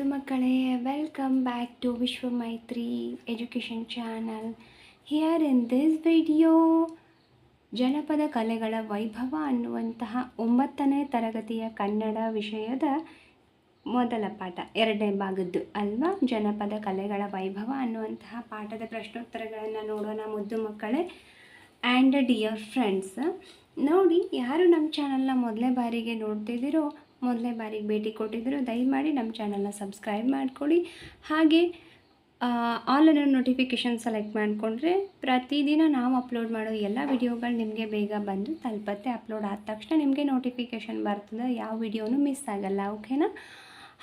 ಮುದ್ದು ಮಕ್ಕಳೇ, welcome back to ವಿಶ್ವ ಮೈತ್ರಿ education channel. Here in this video ಜನಪದ ಕಲೆಗಳ ವೈಭವ ಅನ್ನುವಂತಹ 9ನೇ ತರಗತಿಯ ಕನ್ನಡ ವಿಷಯದ ಮೊದಲ ಪಾಠ, 2ನೇ ಭಾಗದ್ದು ಅಲ್ವಾ. ಜನಪದ ಕಲೆಗಳ ವೈಭವ ಅನ್ನುವಂತಹ ಪಾಠದ ಪ್ರಶ್ನೋತ್ತರಗಳನ್ನು ನೋಡೋಣ ಮುದ್ದು ಮಕ್ಕಳೇ. ಆ್ಯಂಡ್ ಡಿಯರ್ ಫ್ರೆಂಡ್ಸ್, ನೋಡಿ, ಯಾರು ನಮ್ಮ ಚಾನಲ್ನ ಮೊದಲೇ ಬಾರಿಗೆ ನೋಡ್ತಿದ್ದೀರೋ, ಮೊದಲೇ ಬಾರಿಗೆ ಭೇಟಿ ಕೊಟ್ಟಿದ್ದರು, ದಯಮಾಡಿ ನಮ್ಮ ಚಾನಲ್ನ ಸಬ್ಸ್ಕ್ರೈಬ್ ಮಾಡ್ಕೊಳ್ಳಿ. ಹಾಗೆ ಆಲ್ ಅನ್ನೋ ನೋಟಿಫಿಕೇಷನ್ ಸೆಲೆಕ್ಟ್ ಮಾಡಿಕೊಂಡ್ರೆ ಪ್ರತಿದಿನ ನಾವು ಅಪ್ಲೋಡ್ ಮಾಡೋ ಎಲ್ಲ ವಿಡಿಯೋಗಳು ನಿಮಗೆ ಬೇಗ ಬಂದು ತಲುಪತ್ತೆ. ಅಪ್ಲೋಡ್ ಆದ ತಕ್ಷಣ ನಿಮಗೆ ನೋಟಿಫಿಕೇಷನ್ ಬರ್ತದೆ, ಯಾವ ವಿಡಿಯೋನೂ ಮಿಸ್ ಆಗಲ್ಲ, ಓಕೆನಾ?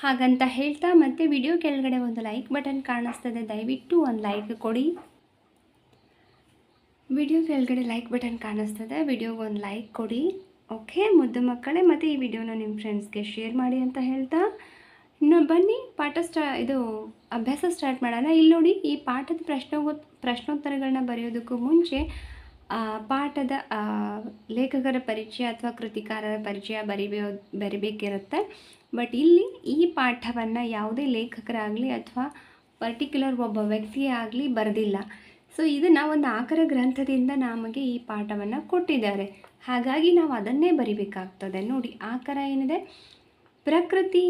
ಹಾಗಂತ ಹೇಳ್ತಾ, ಮತ್ತು ವಿಡಿಯೋ ಕೆಳಗಡೆ ಒಂದು ಲೈಕ್ ಬಟನ್ ಕಾಣಿಸ್ತದೆ, ದಯವಿಟ್ಟು ಒಂದು ಲೈಕ್ ಕೊಡಿ. ವಿಡಿಯೋ ಕೆಳಗಡೆ ಲೈಕ್ ಬಟನ್ ಕಾಣಿಸ್ತದೆ, ವಿಡಿಯೋಗೆ ಒಂದು ಲೈಕ್ ಕೊಡಿ, ಓಕೆ ಮುದ್ದು ಮಕ್ಕಳೇ. ಮತ್ತು ಈ ವಿಡಿಯೋನ ನಿಮ್ಮ ಫ್ರೆಂಡ್ಸ್ಗೆ ಶೇರ್ ಮಾಡಿ ಅಂತ ಹೇಳ್ತಾ, ಇನ್ನು ಬನ್ನಿ ಅಭ್ಯಾಸ ಸ್ಟಾರ್ಟ್ ಮಾಡೋಣ. ಇಲ್ಲಿ ನೋಡಿ, ಈ ಪಾಠದ ಪ್ರಶ್ನೋತ್ತರಗಳನ್ನ ಬರೆಯೋದಕ್ಕೂ ಮುಂಚೆ ಪಾಠದ ಲೇಖಕರ ಪರಿಚಯ ಅಥವಾ ಕೃತಿಕಾರರ ಪರಿಚಯ ಬರಿಬೇಕಿರುತ್ತೆ. ಬಟ್ ಇಲ್ಲಿ ಈ ಪಾಠವನ್ನು ಯಾವುದೇ ಲೇಖಕರಾಗಲಿ ಅಥವಾ ಪರ್ಟಿಕ್ಯುಲರ್ ಒಬ್ಬ ವ್ಯಕ್ತಿಯೇ ಆಗಲಿ ಬರೆದಿಲ್ಲ. ಸೊ ಇದನ್ನು ಒಂದು ಆಕರ ಗ್ರಂಥದಿಂದ ನಮಗೆ ಈ ಪಾಠವನ್ನು ಕೊಟ್ಟಿದ್ದಾರೆ, ಹಾಗಾಗಿ ನಾವು ಅದನ್ನೇ ಬರಿಬೇಕಾಗ್ತದೆ. ನೋಡಿ, ಆಕರ ಏನಿದೆ, ಪ್ರಕೃತಿ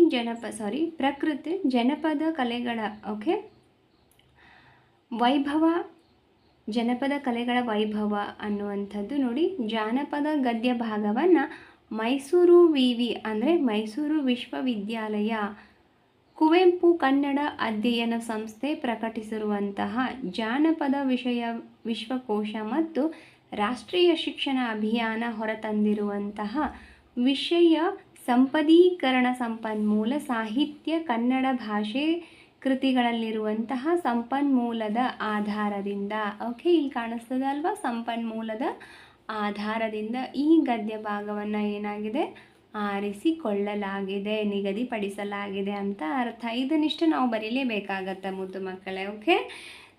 ಜನಪದ ಕಲೆಗಳ ವೈಭವ, ಜನಪದ ಕಲೆಗಳ ವೈಭವ ಅನ್ನುವಂಥದ್ದು. ನೋಡಿ, ಜಾನಪದ ಗದ್ಯ ಭಾಗವನ್ನು ಮೈಸೂರು ಅಂದರೆ ಮೈಸೂರು ವಿಶ್ವವಿದ್ಯಾಲಯ ಕುವೆಂಪು ಕನ್ನಡ ಅಧ್ಯಯನ ಸಂಸ್ಥೆ ಪ್ರಕಟಿಸಿರುವಂತಹ ಜಾನಪದ ವಿಶ್ವಕೋಶ ಮತ್ತು ರಾಷ್ಟ್ರೀಯ ಶಿಕ್ಷಣ ಅಭಿಯಾನ ಹೊರತಂದಿರುವಂತಹ ವಿಷಯ ಸಂಪದೀಕರಣ ಸಂಪನ್ಮೂಲ ಸಾಹಿತ್ಯ ಕನ್ನಡ ಭಾಷೆ ಕೃತಿಗಳಲ್ಲಿರುವಂತಹ ಸಂಪನ್ಮೂಲದ ಆಧಾರದಿಂದ, ಇಲ್ಲಿ ಕಾಣಿಸ್ತದೆ ಅಲ್ವಾ, ಸಂಪನ್ಮೂಲದ ಆಧಾರದಿಂದ ಈ ಗದ್ಯ ಭಾಗವನ್ನು ಏನಾಗಿದೆ, ಆರಿಸಿಕೊಳ್ಳಲಾಗಿದೆ, ನಿಗದಿಪಡಿಸಲಾಗಿದೆ ಅಂತ ಅರ್ಥ. ಇದನ್ನಿಷ್ಟು ನಾವು ಬರೀಲೇಬೇಕಾಗತ್ತೆ ಮುದ್ದು ಮಕ್ಕಳೇ, ಓಕೆ.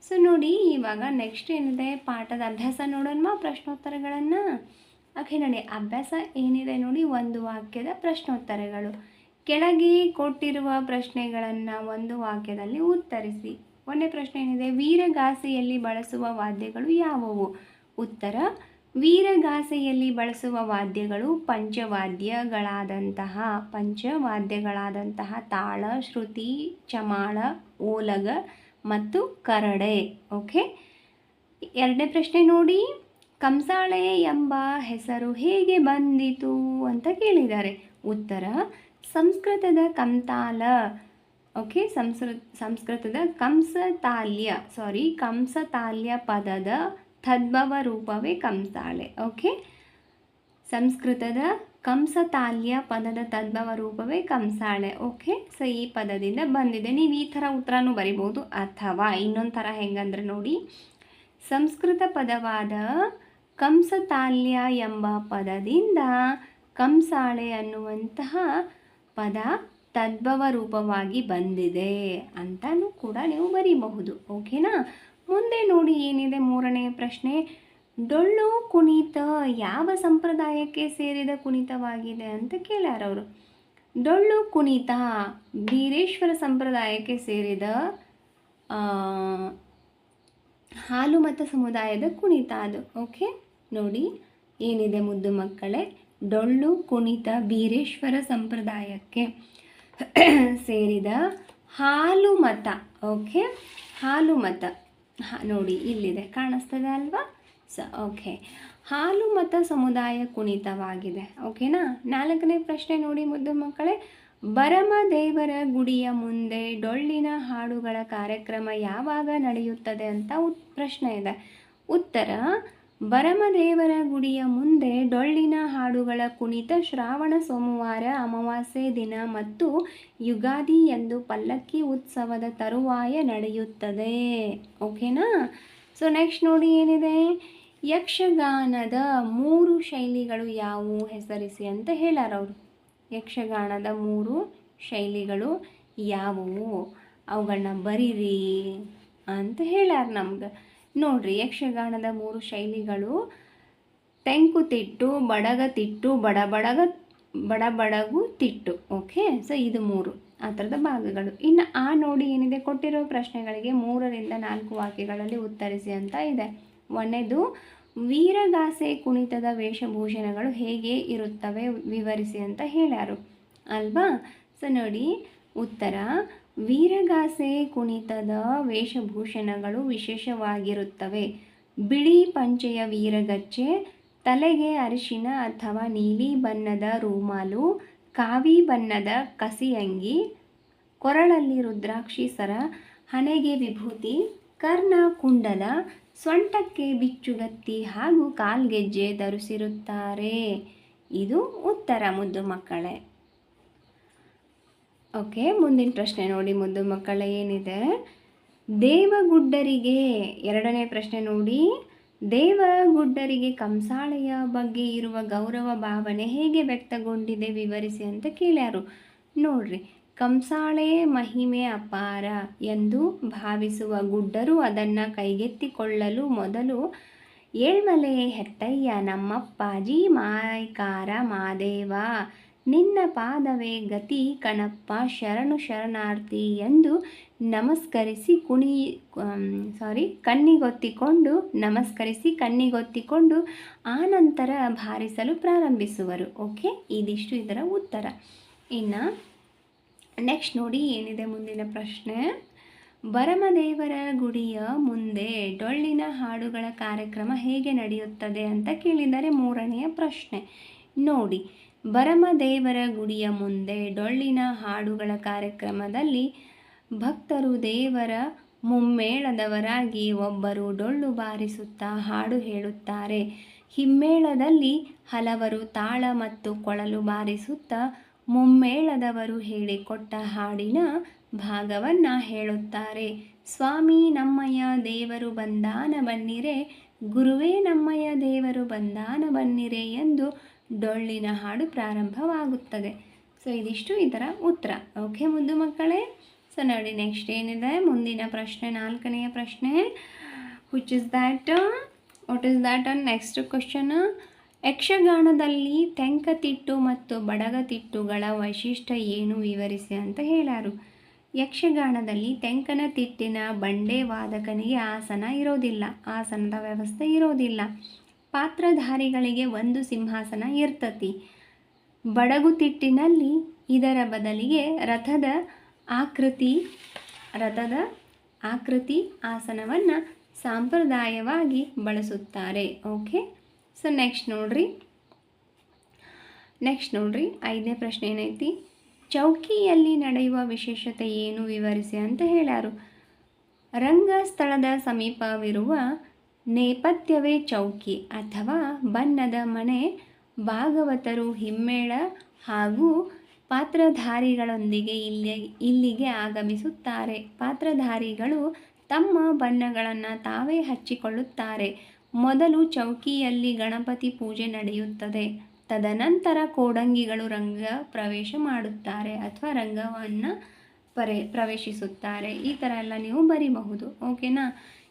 ಸೊ ನೋಡಿ, ಇವಾಗ ನೆಕ್ಸ್ಟ್ ಏನಿದೆ, ಪಾಠದ ಅಭ್ಯಾಸ ನೋಡೋಣ, ಪ್ರಶ್ನೋತ್ತರಗಳನ್ನು. ನೋಡಿ, ಅಭ್ಯಾಸ ಏನಿದೆ ನೋಡಿ, ಒಂದು ವಾಕ್ಯದ ಪ್ರಶ್ನೋತ್ತರಗಳು. ಕೆಳಗೆ ಕೊಟ್ಟಿರುವ ಪ್ರಶ್ನೆಗಳನ್ನು ಒಂದು ವಾಕ್ಯದಲ್ಲಿ ಉತ್ತರಿಸಿ. ಒಂದನೇ ಪ್ರಶ್ನೆ ಏನಿದೆ, ವೀರಗಾಸೆಯಲ್ಲಿ ಬಳಸುವ ವಾದ್ಯಗಳು ಯಾವುವು? ಉತ್ತರ, ವೀರಗಾಸೆಯಲ್ಲಿ ಬಳಸುವ ವಾದ್ಯಗಳು ಪಂಚವಾದ್ಯಗಳಾದಂತಹ ತಾಳ, ಶ್ರುತಿ, ಚಮಾಳ, ಓಲಗ ಮತ್ತು ಕರಡೆ, ಓಕೆ. ಎರಡನೇ ಪ್ರಶ್ನೆ ನೋಡಿ, ಕಂಸಾಳೆ ಎಂಬ ಹೆಸರು ಹೇಗೆ ಬಂದಿತು ಅಂತ ಕೇಳಿದ್ದಾರೆ. ಉತ್ತರ, ಸಂಸ್ಕೃತದ ಕಂತಾಲ, ಓಕೆ, ಸಂಸ್ಕೃತದ ಕಂಸತಾಲ್ಯ ಪದದ ತದ್ಭವ ರೂಪವೇ ಕಂಸಾಳೆ, ಓಕೆ. ಸಂಸ್ಕೃತದ ಕಂಸತಾಲ್ಯ ಪದದ ತದ್ಭವ ರೂಪವೇ ಕಂಸಾಳೆ, ಓಕೆ. ಸೊ ಈ ಪದದಿಂದ ಬಂದಿದೆ. ನೀವು ಈ ಥರ ಉತ್ತರನೂ ಬರಿಬೋದು, ಅಥವಾ ಇನ್ನೊಂದು ಥರ ಹೆಂಗಂದ್ರೆ ನೋಡಿ, ಸಂಸ್ಕೃತ ಪದವಾದ ಕಂಸತಾಲ್ಯ ಎಂಬ ಪದದಿಂದ ಕಂಸಾಳೆ ಅನ್ನುವಂತಹ ಪದ ತದ್ಭವ ರೂಪವಾಗಿ ಬಂದಿದೆ ಅಂತಲೂ ಕೂಡ ನೀವು ಬರೀಬಹುದು, ಓಕೆನಾ. ಮುಂದೆ ನೋಡಿ ಏನಿದೆ, ಮೂರನೇ ಪ್ರಶ್ನೆ, ಡೊಳ್ಳು ಕುಣಿತ ಯಾವ ಸಂಪ್ರದಾಯಕ್ಕೆ ಸೇರಿದ ಕುಣಿತವಾಗಿದೆ ಅಂತ ಕೇಳ್ಯಾರವರು. ಡೊಳ್ಳು ಕುಣಿತ ಬೀರೇಶ್ವರ ಸಂಪ್ರದಾಯಕ್ಕೆ ಸೇರಿದ ಹಾಲುಮತ ಸಮುದಾಯದ ಕುಣಿತ ಅದು, ಓಕೆ. ನೋಡಿ ಏನಿದೆ ಮುದ್ದು ಮಕ್ಕಳೇ, ಡೊಳ್ಳು ಕುಣಿತ ಬೀರೇಶ್ವರ ಸಂಪ್ರದಾಯಕ್ಕೆ ಸೇರಿದ ಹಾಲುಮತ, ಓಕೆ. ಹಾಲುಮತ ನೋಡಿ ಇಲ್ಲಿದೆ, ಕಾಣಿಸ್ತದೆ ಅಲ್ವಾ. ಓಕೆ, ಹಾಲುಮತ ಸಮುದಾಯ ಕುಣಿತವಾಗಿದೆ, ಓಕೆನಾ. ನಾಲ್ಕನೇ ಪ್ರಶ್ನೆ ನೋಡಿ ಮುದ್ದು ಮಕ್ಕಳೇ, ಬರಮದೇವರ ಗುಡಿಯ ಮುಂದೆ ಡೊಳ್ಳಿನ ಹಾಡುಗಳ ಕಾರ್ಯಕ್ರಮ ಯಾವಾಗ ನಡೆಯುತ್ತದೆ ಅಂತ ಪ್ರಶ್ನೆ ಇದೆ. ಉತ್ತರ, ಬರಮದೇವರ ಗುಡಿಯ ಮುಂದೆ ಡೊಳ್ಳಿನ ಹಾಡುಗಳ ಕುಣಿತ ಶ್ರಾವಣ ಸೋಮವಾರ, ಅಮಾವಾಸ್ಯೆ ದಿನ ಮತ್ತು ಯುಗಾದಿ ಎಂದು ಪಲ್ಲಕ್ಕಿ ಉತ್ಸವದ ತರುವಾಯ ನಡೆಯುತ್ತದೆ, ಓಕೆನಾ. ಸೊ ನೆಕ್ಸ್ಟ್ ನೋಡಿ ಏನಿದೆ, ಯಕ್ಷಗಾನದ 3 ಶೈಲಿಗಳು ಯಾವುವು ಹೆಸರಿಸಿ ಅಂತ ಹೇಳ್ಯಾರವರು. ಯಕ್ಷಗಾನದ 3 ಶೈಲಿಗಳು ಯಾವುವು, ಅವುಗಳನ್ನ ಬರೀರಿ ಅಂತ ಹೇಳ್ಯಾರ ನಮ್ಗೆ. ನೋಡ್ರಿ, ಯಕ್ಷಗಾನದ 3 ಶೈಲಿಗಳು ತೆಂಕುತಿಟ್ಟು, ಬಡಗತಿಟ್ಟು, ಬಡಬಡಗು ತಿಟ್ಟು, ಓಕೆ. ಸೊ ಇದು 3. ಆ ಥರದ ಭಾಗಗಳು. ಇನ್ನು ಆ ನೋಡಿ ಏನಿದೆ, ಕೊಟ್ಟಿರೋ ಪ್ರಶ್ನೆಗಳಿಗೆ 3ರಿಂದ 4 ವಾಕ್ಯಗಳಲ್ಲಿ ಉತ್ತರಿಸಿ ಅಂತ ಇದೆ. ಒಂದನೇದು, ವೀರಗಾಸೆ ಕುಣಿತದ ವೇಷಭೂಷಣಗಳು ಹೇಗೆ ಇರುತ್ತವೆ ವಿವರಿಸಿ ಅಂತ ಹೇಳ್ಯಾರು ಅಲ್ವಾ. ಸೊ ನೋಡಿ ಉತ್ತರ, ವೀರಗಾಸೆ ಕುಣಿತದ ವೇಷಭೂಷಣಗಳು ವಿಶೇಷವಾಗಿರುತ್ತವೆ. ಬಿಳಿ ಪಂಚೆಯ ವೀರಗಚ್ಚೆ, ತಲೆಗೆ ಅರಿಶಿನ ಅಥವಾ ನೀಲಿ ಬಣ್ಣದ ರೂಮಾಲು, ಕಾವಿ ಬಣ್ಣದ ಕಸಿಯಂಗಿ, ಕೊರಳಲ್ಲಿ ರುದ್ರಾಕ್ಷಿ ಸರ, ಹಣೆಗೆ ವಿಭೂತಿ, ಕರ್ಣ ಕುಂಡಲ, ಸೊಂಟಕ್ಕೆ ಬಿಚ್ಚುಗತ್ತಿ ಹಾಗೂ ಕಾಲ್ಗೆಜ್ಜೆ ಧರಿಸಿರುತ್ತಾರೆ. ಇದು ಉತ್ತರ ಮುದ್ದು ಮಕ್ಕಳೇ. ಓಕೆ, ಮುಂದಿನ ಪ್ರಶ್ನೆ ನೋಡಿ ಮುದ್ದು ಮಕ್ಕಳೇ ಏನಿದೆ. ದೇವಗುಡ್ಡರಿಗೆ, ಎರಡನೇ ಪ್ರಶ್ನೆ ನೋಡಿ, ದೇವಗುಡ್ಡರಿಗೆ ಕಂಸಾಳೆಯ ಬಗ್ಗೆ ಇರುವ ಗೌರವ ಭಾವನೆ ಹೇಗೆ ವ್ಯಕ್ತಗೊಂಡಿದೆ ವಿವರಿಸಿ ಅಂತ ಕೇಳ್ಯಾರು. ನೋಡ್ರಿ, ಕಂಸಾಳೆ ಮಹಿಮೆ ಅಪಾರ ಎಂದು ಭಾವಿಸುವ ಗುಡ್ಡರು ಅದನ್ನು ಕೈಗೆತ್ತಿಕೊಳ್ಳಲು ಮೊದಲು ಏಳ್ಮಲೆ ಹೆತ್ತಯ್ಯ ನಮ್ಮಪ್ಪಾಜಿ ಮಾಯ್ಕಾರ ಮಾದೇವ, ನಿನ್ನ ಪಾದವೇ ಗತಿ ಕಣಪ್ಪ ಶರಣು ಶರಣಾರ್ಥಿ ಎಂದು ನಮಸ್ಕರಿಸಿ ಕಣ್ಣಿಗೊತ್ತಿಕೊಂಡು ಆನಂತರ ಬಾರಿಸಲು ಪ್ರಾರಂಭಿಸುವರು. ಓಕೆ, ಇದಿಷ್ಟು ಇದರ ಉತ್ತರ. ಇನ್ನು ನೆಕ್ಸ್ಟ್ ನೋಡಿ ಏನಿದೆ ಮುಂದಿನ ಪ್ರಶ್ನೆ. ಭರಮದೇವರ ಗುಡಿಯ ಮುಂದೆ ಡೊಳ್ಳಿನ ಹಾಡುಗಳ ಕಾರ್ಯಕ್ರಮ ಹೇಗೆ ನಡೆಯುತ್ತದೆ ಅಂತ ಕೇಳಿದರೆ 3ನೆಯ ಪ್ರಶ್ನೆ ನೋಡಿ. ಭರಮದೇವರ ಗುಡಿಯ ಮುಂದೆ ಡೊಳ್ಳಿನ ಹಾಡುಗಳ ಕಾರ್ಯಕ್ರಮದಲ್ಲಿ ಭಕ್ತರು ದೇವರ ಮುಮ್ಮೇಳದವರಾಗಿ ಒಬ್ಬರು ಡೊಳ್ಳು ಬಾರಿಸುತ್ತಾ ಹಾಡು ಹೇಳುತ್ತಾರೆ. ಹಿಮ್ಮೇಳದಲ್ಲಿ ಹಲವರು ತಾಳ ಮತ್ತು ಕೊಳಲು ಬಾರಿಸುತ್ತಾ ಮುಮ್ಮೇಳದವರು ಹೇಳಿಕೊಟ್ಟ ಹಾಡಿನ ಭಾಗವನ್ನು ಹೇಳುತ್ತಾರೆ. ಸ್ವಾಮಿ ನಮ್ಮಯ್ಯ ದೇವರು ಬಂದಾನ ಬನ್ನಿರೆ, ಗುರುವೇ ನಮ್ಮಯ್ಯ ದೇವರು ಬಂದಾನ ಬನ್ನಿರೆ ಎಂದು ಡೊಳ್ಳಿನ ಹಾಡು ಪ್ರಾರಂಭವಾಗುತ್ತದೆ. ಸೊ ಇದಿಷ್ಟು ಇದರ ಉತ್ತರ. ಓಕೆ ಮುದ್ದು ಮಕ್ಕಳೇ. ಸೊ ನೋಡಿ ನೆಕ್ಸ್ಟ್ ಏನಿದೆ ಮುಂದಿನ ಪ್ರಶ್ನೆ, 4ನೆಯ ಪ್ರಶ್ನೆ. What is that next question. ಯಕ್ಷಗಾನದಲ್ಲಿ ತೆಂಕತಿಟ್ಟು ಮತ್ತು ಬಡಗತಿಟ್ಟುಗಳ ವೈಶಿಷ್ಟ್ಯ ಏನು ವಿವರಿಸಿ ಅಂತ ಹೇಳ್ಯಾರು. ಯಕ್ಷಗಾನದಲ್ಲಿ ತೆಂಕನ ತಿಟ್ಟಿನ ಬಂಡೆ ವಾದಕನಿಗೆ ಆಸನದ ವ್ಯವಸ್ಥೆ ಇರೋದಿಲ್ಲ. ಪಾತ್ರಧಾರಿಗಳಿಗೆ ಒಂದು ಸಿಂಹಾಸನ ಇರ್ತತಿ. ಬಡಗುತಿಟ್ಟಿನಲ್ಲಿ ಇದರ ಬದಲಿಗೆ ರಥದ ಆಕೃತಿ ಆಸನವನ್ನು ಸಾಂಪ್ರದಾಯವಾಗಿ ಬಳಸುತ್ತಾರೆ. ಓಕೆ, ಸೊ ನೆಕ್ಸ್ಟ್ ನೋಡ್ರಿ 5ನೇ ಪ್ರಶ್ನೆ ಏನೈತಿ. ಚೌಕಿಯಲ್ಲಿ ನಡೆಯುವ ವಿಶೇಷತೆ ಏನು ವಿವರಿಸಿ ಅಂತ ಹೇಳ್ಯಾರು. ರಂಗಸ್ಥಳದ ಸಮೀಪವಿರುವ ನೇಪಥ್ಯವೇ ಚೌಕಿ ಅಥವಾ ಬಣ್ಣದ ಮನೆ. ಭಾಗವತರು ಹಿಮ್ಮೇಳ ಹಾಗೂ ಪಾತ್ರಧಾರಿಗಳೊಂದಿಗೆ ಇಲ್ಲಿಗೆ ಆಗಮಿಸುತ್ತಾರೆ. ಪಾತ್ರಧಾರಿಗಳು ತಮ್ಮ ಬಣ್ಣಗಳನ್ನು ತಾವೇ ಹಚ್ಚಿಕೊಳ್ಳುತ್ತಾರೆ. ಮೊದಲು ಚೌಕಿಯಲ್ಲಿ ಗಣಪತಿ ಪೂಜೆ ನಡೆಯುತ್ತದೆ. ತದನಂತರ ಕೋಡಂಗಿಗಳು ರಂಗ ಪ್ರವೇಶ ಮಾಡುತ್ತಾರೆ ಅಥವಾ ರಂಗವನ್ನು ಪ್ರವೇಶಿಸುತ್ತಾರೆ. ಈ ಥರ ಎಲ್ಲ ನೀವು ಬರೀಬಹುದು. ಓಕೆನಾ.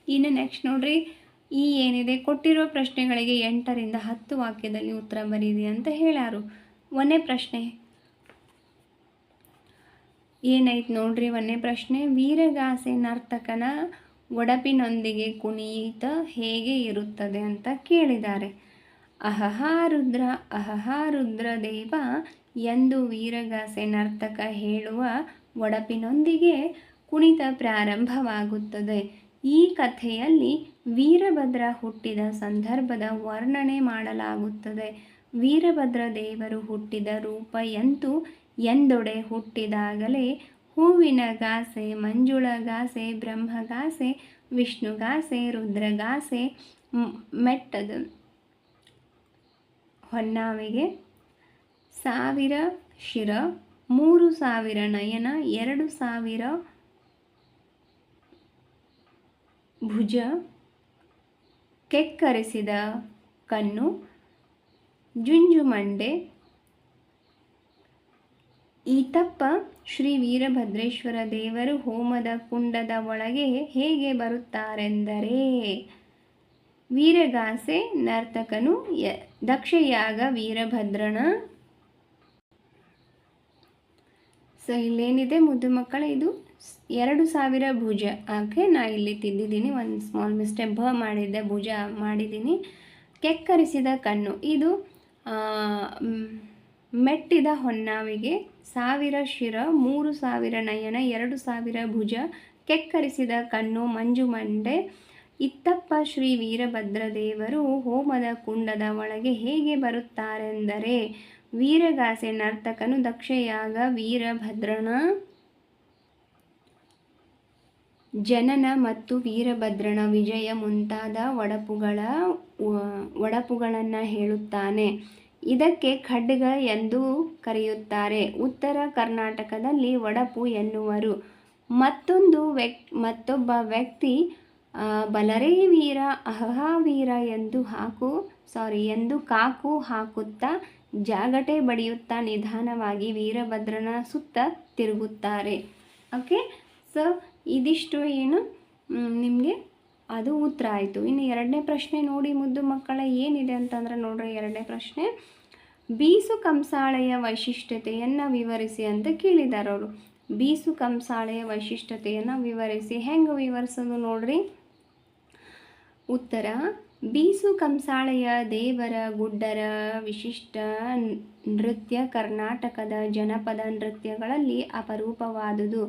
ಇನ್ನು ನೆಕ್ಸ್ಟ್ ನೋಡ್ರಿ, ಈ ಏನಿದೆ ಕೊಟ್ಟಿರೋ ಪ್ರಶ್ನೆಗಳಿಗೆ 8ರಿಂದ 10 ವಾಕ್ಯದಲ್ಲಿ ಉತ್ತರ ಬರೀರಿ ಅಂತ ಹೇಳ್ಯಾರು. 1ನೇ ಪ್ರಶ್ನೆ ಏನೈತೆ ನೋಡ್ರಿ. 1ನೇ ಪ್ರಶ್ನೆ, ವೀರಗಾಸೆ ನರ್ತಕನ ಒಡಪಿನೊಂದಿಗೆ ಕುಣಿತ ಹೇಗೆ ಇರುತ್ತದೆ ಅಂತ ಕೇಳಿದ್ದಾರೆ. ಅಹಹಾ ರುದ್ರ ದೇವ ಎಂದು ವೀರಗಾಸೆ ನರ್ತಕ ಹೇಳುವ ಒಡಪಿನೊಂದಿಗೆ ಕುಣಿತ ಪ್ರಾರಂಭವಾಗುತ್ತದೆ. ಈ ಕಥೆಯಲ್ಲಿ ವೀರಭದ್ರ ಹುಟ್ಟಿದ ಸಂದರ್ಭದ ವರ್ಣನೆ ಮಾಡಲಾಗುತ್ತದೆ. ವೀರಭದ್ರ ದೇವರು ಹುಟ್ಟಿದ ರೂಪ ಎಂದೊಡೆ ಹುಟ್ಟಿದಾಗಲೇ ಹೂವಿನಗಾಸೆ, ಮಂಜುಳಗಾಸೆ, ಬ್ರಹ್ಮಗಾಸೆ, ವಿಷ್ಣುಗಾಸೆ, ರುದ್ರಗಾಸೆ, ಮೆಟ್ಟದ ಹೊನ್ನಾವಿಗೆ 1000 ಶಿರ, 3000 ನಯನ, 2000 ಭುಜ, ಕೆಕ್ಕರಿಸಿದ ಕಣ್ಣು, ಜುಂಜುಮಂಡೆ. ಈತಪ್ಪ ಶ್ರೀ ವೀರಭದ್ರೇಶ್ವರ ದೇವರು ಹೋಮದ ಕುಂಡದ ಒಳಗೆ ಹೇಗೆ ಬರುತ್ತಾರೆಂದರೆ, ವೀರಗಾಸೆ ನರ್ತಕನು ದಕ್ಷಯಾಗ ವೀರಭದ್ರನ ಸೊ ಇಲ್ಲೇನಿದೆ ಮುದ್ದು ಮಕ್ಕಳೇ, ಇದು 2000 ಭುಜ. ಓಕೆ, ನಾ ಇಲ್ಲಿ ತಿದ್ದಿದ್ದೀನಿ, ಒಂದು ಸ್ಮಾಲ್ ಮಿಸ್ಟೇಕ್ ಮಾಡಿದ್ದೆ, ಭುಜ ಮಾಡಿದ್ದೀನಿ. ಕೆಕ್ಕರಿಸಿದ ಕಣ್ಣು, ಇದು ಮೆಟ್ಟಿದ ಹೊನ್ನಾವಿಗೆ 1000 ಶಿರ 3000 ನಯನ 2000 ಭುಜ ಕೆಕ್ಕರಿಸಿದ ಕಣ್ಣು ಮಂಜು ಮಂಡೆ. ಇತ್ತಪ್ಪ ಶ್ರೀ ವೀರಭದ್ರದೇವರು ಹೋಮದ ಕುಂಡದ ಒಳಗೆ ಹೇಗೆ ಬರುತ್ತಾರೆಂದರೆ, ವೀರಗಾಸೆ ನರ್ತಕನು ದಕ್ಷಯಾಗ ವೀರಭದ್ರನ ಜನನ ಮತ್ತು ವೀರಭದ್ರನ ವಿಜಯ ಮುಂತಾದ ಒಡಪುಗಳನ್ನು ಹೇಳುತ್ತಾನೆ. ಇದಕ್ಕೆ ಖಡ್ಗ ಎಂದು ಕರೆಯುತ್ತಾರೆ. ಉತ್ತರ ಕರ್ನಾಟಕದಲ್ಲಿ ಒಡಪು ಎನ್ನುವರು. ಮತ್ತೊಬ್ಬ ವ್ಯಕ್ತಿ ಬಲರೇ ವೀರ ಅಹಾ ವೀರ ಎಂದು ಕಾಕು ಹಾಕುತ್ತಾ ಜಾಗಟೆ ಬಡಿಯುತ್ತಾ ನಿಧಾನವಾಗಿ ವೀರಭದ್ರನ ಸುತ್ತ ತಿರುಗುತ್ತಾರೆ. ಓಕೆ, ಸೊ ಇದಿಷ್ಟು ಏನು ನಿಮಗೆ ಅದು ಉತ್ತರ ಆಯಿತು. ಇನ್ನು ಎರಡನೇ ಪ್ರಶ್ನೆ ನೋಡಿ ಮುದ್ದು ಮಕ್ಕಳ, ಏನಿದೆ ಅಂತಂದ್ರೆ ನೋಡ್ರಿ, ಎರಡನೇ ಪ್ರಶ್ನೆ, ಬೀಸು ಕಂಸಾಳೆಯ ವೈಶಿಷ್ಟ್ಯತೆಯನ್ನು ವಿವರಿಸಿ ಅಂತ ಕೇಳಿದ್ದಾರೆ ಅವರು. ಬೀಸು ಕಂಸಾಳೆಯ ವೈಶಿಷ್ಟ್ಯತೆಯನ್ನು ವಿವರಿಸಿ. ಹೆಂಗೆ ವಿವರಿಸೋದು ನೋಡ್ರಿ. ಉತ್ತರ, ಬೀಸು ಕಂಸಾಳೆಯ ದೇವರ ಗುಡ್ಡರ ವಿಶಿಷ್ಟ ನೃತ್ಯ ಕರ್ನಾಟಕದ ಜನಪದ ನೃತ್ಯಗಳಲ್ಲಿ ಅಪರೂಪವಾದುದು.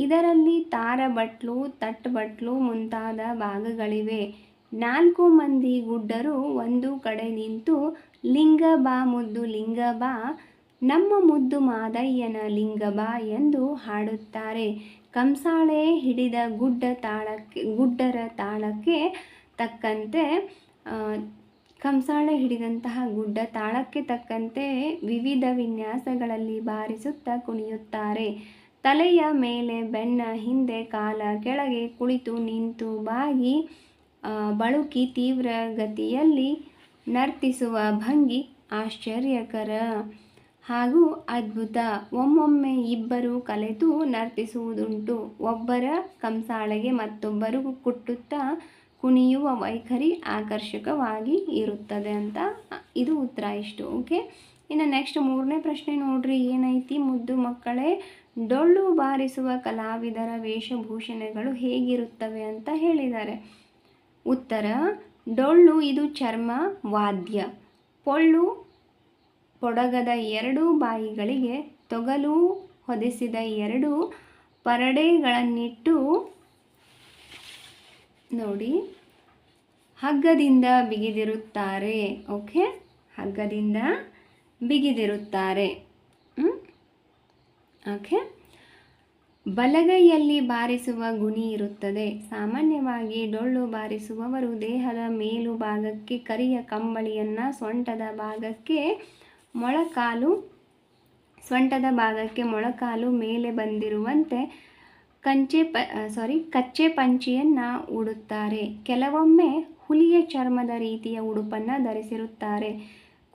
ಇದರಲ್ಲಿ ತಾರಬಟ್ಲು, ತಟ್ಟಬಟ್ಲು ಮುಂತಾದ ಭಾಗಗಳಿವೆ. 4 ಮಂದಿ ಗುಡ್ಡರು ಒಂದು ಕಡೆ ನಿಂತು ಲಿಂಗ ಬಾ ಮುದ್ದು ಲಿಂಗ ಬಾ, ನಮ್ಮ ಮುದ್ದು ಮಾದಯ್ಯನ ಲಿಂಗ ಬಾ ಎಂದು ಹಾಡುತ್ತಾರೆ. ಕಂಸಾಳೆ ಹಿಡಿದ ಗುಡ್ಡರ ತಾಳಕ್ಕೆ ತಕ್ಕಂತೆ ಕಂಸಾಳೆ ಹಿಡಿದಂತಹ ಗುಡ್ಡ ತಾಳಕ್ಕೆ ತಕ್ಕಂತೆ ವಿವಿಧ ವಿನ್ಯಾಸಗಳಲ್ಲಿ ಬಾರಿಸುತ್ತಾ ಕುಣಿಯುತ್ತಾರೆ. ತಲೆಯ ಮೇಲೆ ಬೆನ್ನ ಹಿಂದೆ ಕಾಲ ಕೆಳಗೆ ಕುಳಿತು ನಿಂತು ಬಾಗಿ ಬಳುಕಿ ತೀವ್ರ ಗತಿಯಲ್ಲಿ ನರ್ತಿಸುವ ಭಂಗಿ ಆಶ್ಚರ್ಯಕರ ಹಾಗೂ ಅದ್ಭುತ. ಒಮ್ಮೊಮ್ಮೆ ಇಬ್ಬರು ಕಲೆತು ನರ್ತಿಸುವುದುಂಟು. ಒಬ್ಬರ ಕಂಸಾಳೆಗೆ ಮತ್ತೊಬ್ಬರು ಕುಟ್ಟುತ್ತಾ ಕುಣಿಯುವ ವೈಖರಿ ಆಕರ್ಷಕವಾಗಿ ಇರುತ್ತದೆ ಅಂತ ಇದು ಉತ್ತರ. ಇಷ್ಟು. ಓಕೆ, ಇನ್ನು ನೆಕ್ಸ್ಟ್ ಮೂರನೇ ಪ್ರಶ್ನೆ ನೋಡ್ರಿ, ಏನೈತಿ ಮುದ್ದು ಮಕ್ಕಳೇ, ಡೊಳ್ಳು ಬಾರಿಸುವ ಕಲಾವಿದರ ವೇಷಭೂಷಣಗಳು ಹೇಗಿರುತ್ತವೆ ಅಂತ ಹೇಳಿದ್ದಾರೆ. ಉತ್ತರ, ಡೊಳ್ಳು ಇದು ಚರ್ಮ ವಾದ್ಯ. ಪೊಳ್ಳು ಪೊಡಗದ 2 ಬಾಯಿಗಳಿಗೆ ತೊಗಲು ಹೊದಿಸಿದ 2 ಪರಡೆಗಳನ್ನಿಟ್ಟು ನೋಡಿ ಹಗ್ಗದಿಂದ ಬಿಗಿದಿರುತ್ತಾರೆ. ಓಕೆ, ಹಗ್ಗದಿಂದ ಬಿಗಿದಿರುತ್ತಾರೆ. ಓಕೆ, ಬಲಗೈಯಲ್ಲಿ ಬಾರಿಸುವ ಗುಣಿ ಇರುತ್ತದೆ. ಸಾಮಾನ್ಯವಾಗಿ ಡೊಳ್ಳು ಬಾರಿಸುವವರು ದೇಹದ ಮೇಲು ಭಾಗಕ್ಕೆ ಕರಿಯ ಕಂಬಳಿಯನ್ನು, ಸೊಂಟದ ಭಾಗಕ್ಕೆ ಮೊಳಕಾಲು ಮೇಲೆ ಬಂದಿರುವಂತೆ ಕಚ್ಚೆ ಪಂಚಿಯನ್ನು ಉಡುತ್ತಾರೆ. ಕೆಲವೊಮ್ಮೆ ಹುಲಿಯ ಚರ್ಮದ ರೀತಿಯ ಉಡುಪನ್ನು ಧರಿಸಿರುತ್ತಾರೆ.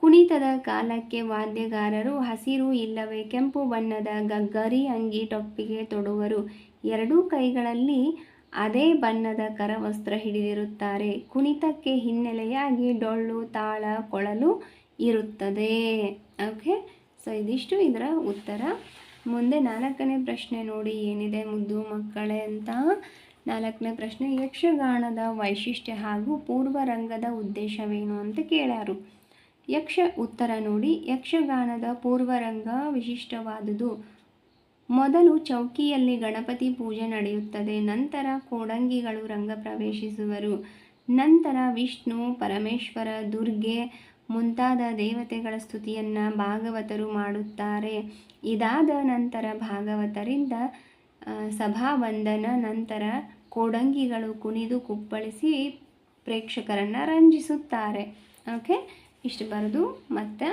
ಕುಣಿತದ ಕಾಲಕ್ಕೆ ವಾದ್ಯಗಾರರು ಹಸಿರು ಇಲ್ಲವೇ ಕೆಂಪು ಬಣ್ಣದ ಗರಿ ಅಂಗಿ ಟೊಪ್ಪಿಗೆ ತೊಡುವರು. 2 ಕೈಗಳಲ್ಲಿ ಅದೇ ಬಣ್ಣದ ಕರವಸ್ತ್ರ ಹಿಡಿದಿರುತ್ತಾರೆ. ಕುಣಿತಕ್ಕೆ ಹಿನ್ನೆಲೆಯಾಗಿ ಡೊಳ್ಳು, ತಾಳ, ಕೊಳಲು ಇರುತ್ತದೆ. ಓಕೆ, ಸೊ ಇದಿಷ್ಟು ಇದರ ಉತ್ತರ. ಮುಂದೆ 4ನೇ ಪ್ರಶ್ನೆ ನೋಡಿ, ಏನಿದೆ ಮುದ್ದು ಮಕ್ಕಳೇ ಅಂತ. 4ನೇ ಪ್ರಶ್ನೆ, ಯಕ್ಷಗಾನದ ವೈಶಿಷ್ಟ್ಯ ಹಾಗೂ ಪೂರ್ವರಂಗದ ಉದ್ದೇಶವೇನು ಅಂತ ಕೇಳ್ಯಾರು. ಉತ್ತರ ನೋಡಿ, ಯಕ್ಷಗಾನದ ಪೂರ್ವರಂಗ ವಿಶಿಷ್ಟವಾದುದು. ಮೊದಲು ಚೌಕಿಯಲ್ಲಿ ಗಣಪತಿ ಪೂಜೆ ನಡೆಯುತ್ತದೆ. ನಂತರ ಕೋಡಂಗಿಗಳು ರಂಗ ಪ್ರವೇಶಿಸುವರು. ನಂತರ ವಿಷ್ಣು, ಪರಮೇಶ್ವರ, ದುರ್ಗೆ ಮುಂತಾದ ದೇವತೆಗಳ ಸ್ತುತಿಯನ್ನು ಭಾಗವತರು ಮಾಡುತ್ತಾರೆ. ಇದಾದ ನಂತರ ಭಾಗವತರಿಂದ ಸಭಾವಂದನ, ನಂತರ ಕೋಡಂಗಿಗಳು ಕುಣಿದು ಕುಪ್ಪಳಿಸಿ ಪ್ರೇಕ್ಷಕರನ್ನು ರಂಜಿಸುತ್ತಾರೆ. ಓಕೆ, ಇಷ್ಟು ಬರೆದು ಮತ್ತು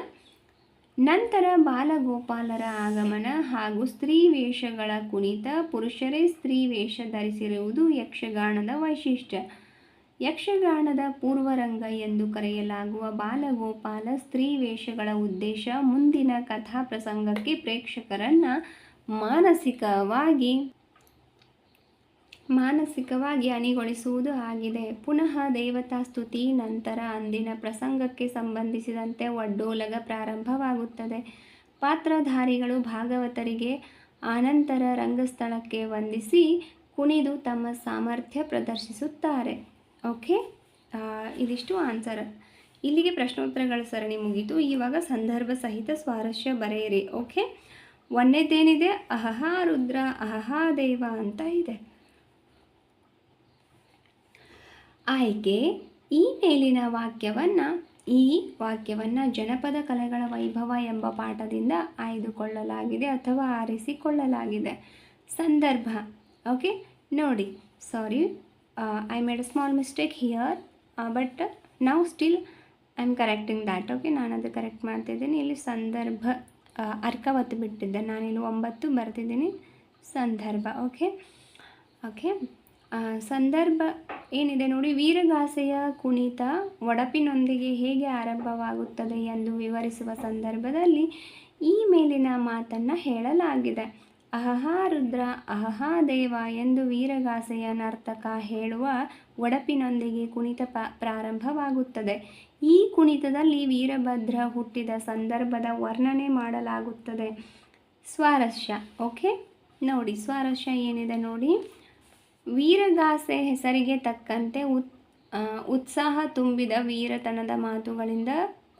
ನಂತರ ಬಾಲಗೋಪಾಲರ ಆಗಮನ ಹಾಗೂ ಸ್ತ್ರೀ ವೇಷಗಳ ಕುಣಿತ. ಪುರುಷರೇ ಸ್ತ್ರೀ ವೇಷ ಧರಿಸಿರುವುದು ಯಕ್ಷಗಾನದ ವೈಶಿಷ್ಟ್ಯ. ಯಕ್ಷಗಾನದ ಪೂರ್ವರಂಗ ಎಂದು ಕರೆಯಲಾಗುವ ಬಾಲಗೋಪಾಲ ಸ್ತ್ರೀ ವೇಷಗಳ ಉದ್ದೇಶ ಮುಂದಿನ ಕಥಾ ಪ್ರಸಂಗಕ್ಕೆ ಪ್ರೇಕ್ಷಕರನ್ನು ಮಾನಸಿಕವಾಗಿ ಅಣಿಗೊಳಿಸುವುದು ಆಗಿದೆ. ಪುನಃ ದೇವತಾ ಸ್ತುತಿ, ನಂತರ ಅಂದಿನ ಪ್ರಸಂಗಕ್ಕೆ ಸಂಬಂಧಿಸಿದಂತೆ ಒಡ್ಡೋಲಗ ಪ್ರಾರಂಭವಾಗುತ್ತದೆ. ಪಾತ್ರಧಾರಿಗಳು ಭಾಗವತರಿಗೆ ಆನಂತರ ರಂಗಸ್ಥಳಕ್ಕೆ ವಂದಿಸಿ ಕುಣಿದು ತಮ್ಮ ಸಾಮರ್ಥ್ಯ ಪ್ರದರ್ಶಿಸುತ್ತಾರೆ. ಓಕೆ, ಇದಿಷ್ಟು ಆನ್ಸರ್. ಇಲ್ಲಿಗೆ ಪ್ರಶ್ನೋತ್ತರಗಳ ಸರಣಿ ಮುಗಿತು. ಇವಾಗ ಸಂದರ್ಭ ಸಹಿತ ಸ್ವಾರಸ್ಯ ಬರೆಯಿರಿ. ಓಕೆ, ಒಂದನೇದೇನಿದೆ, ಅಹಹಾ ರುದ್ರ ಅಹಹಾ ದೇವ ಅಂತ ಇದೆ. ಆಯ್ಕೆ, ಈ ಮೇಲಿನ ವಾಕ್ಯವನ್ನು ಜನಪದ ಕಲೆಗಳ ವೈಭವ ಎಂಬ ಪಾಠದಿಂದ ಆಯ್ದುಕೊಳ್ಳಲಾಗಿದೆ ಅಥವಾ ಆರಿಸಿಕೊಳ್ಳಲಾಗಿದೆ. ಸಂದರ್ಭ. ಓಕೆ, ನೋಡಿ, sorry, I made a small mistake here, but ನಾವು still I am correcting that. Okay, ನಾನು ಅದು ಕರೆಕ್ಟ್ ಮಾಡ್ತಿದ್ದೀನಿ. ಇಲ್ಲಿ ಸಂದರ್ಭ ಅರ್ಕ ಒತ್ತು ಬಿಟ್ಟಿದ್ದೆ, ನಾನಿಲ್ಲಿ 9 ಬರ್ತಿದ್ದೀನಿ. ಸಂದರ್ಭ. ಓಕೆ, ಸಂದರ್ಭ ಏನಿದೆ ನೋಡಿ, ವೀರಗಾಸೆಯ ಕುಣಿತ ಒಡಪಿನೊಂದಿಗೆ ಹೇಗೆ ಆರಂಭವಾಗುತ್ತದೆ ಎಂದು ವಿವರಿಸುವ ಸಂದರ್ಭದಲ್ಲಿ ಈ ಮೇಲಿನ ಮಾತನ್ನು ಹೇಳಲಾಗಿದೆ. ಅಹಹಾ ರುದ್ರ ಅಹಹಾ ದೇವ ಎಂದು ವೀರಗಾಸೆಯ ನರ್ತಕ ಹೇಳುವ ಒಡಪಿನೊಂದಿಗೆ ಕುಣಿತ ಪ್ರಾರಂಭವಾಗುತ್ತದೆ. ಈ ಕುಣಿತದಲ್ಲಿ ವೀರಭದ್ರ ಹುಟ್ಟಿದ ಸಂದರ್ಭದ ವರ್ಣನೆ ಮಾಡಲಾಗುತ್ತದೆ. ಸ್ವಾರಸ್ಯ. ಓಕೆ, ನೋಡಿ ಸ್ವಾರಸ್ಯ ಏನಿದೆ ನೋಡಿ, ವೀರಗಾಸೆ ಹೆಸರಿಗೆ ತಕ್ಕಂತೆ ಉತ್ಸಾಹ ತುಂಬಿದ ವೀರತನದ ಮಾತುಗಳಿಂದ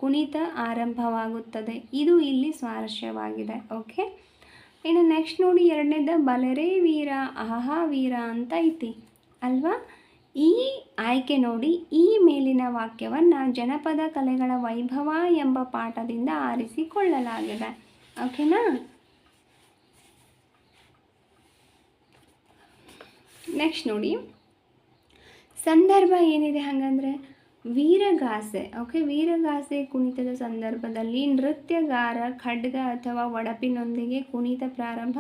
ಕುಣಿತ ಆರಂಭವಾಗುತ್ತದೆ. ಇದು ಇಲ್ಲಿ ಸ್ವಾರಸ್ಯವಾಗಿದೆ. ಓಕೆ, ಇನ್ನು ನೆಕ್ಸ್ಟ್ ನೋಡಿ, ಎರಡನೇದ ಬಲರೇ ವೀರ ಅಹಹಾ ವೀರ ಅಂತ ಐತಿ ಅಲ್ವಾ. ಈ ಆಯ್ಕೆ ನೋಡಿ, ಈ ಮೇಲಿನ ವಾಕ್ಯವನ್ನು ಜನಪದ ಕಲೆಗಳ ವೈಭವ ಎಂಬ ಪಾಠದಿಂದ ಆರಿಸಿಕೊಳ್ಳಲಾಗಿದೆ. ಓಕೆನಾ. ನೆಕ್ಸ್ಟ್ ನೋಡಿ, ಸಂದರ್ಭ ಏನಿದೆ ಹಾಗಂದರೆ ವೀರಗಾಸೆ. ಓಕೆ, ವೀರಗಾಸೆ ಕುಣಿತದ ಸಂದರ್ಭದಲ್ಲಿ ನೃತ್ಯಗಾರ ಖಡ್ಗ ಅಥವಾ ಒಡಪಿನೊಂದಿಗೆ ಕುಣಿತ ಪ್ರಾರಂಭ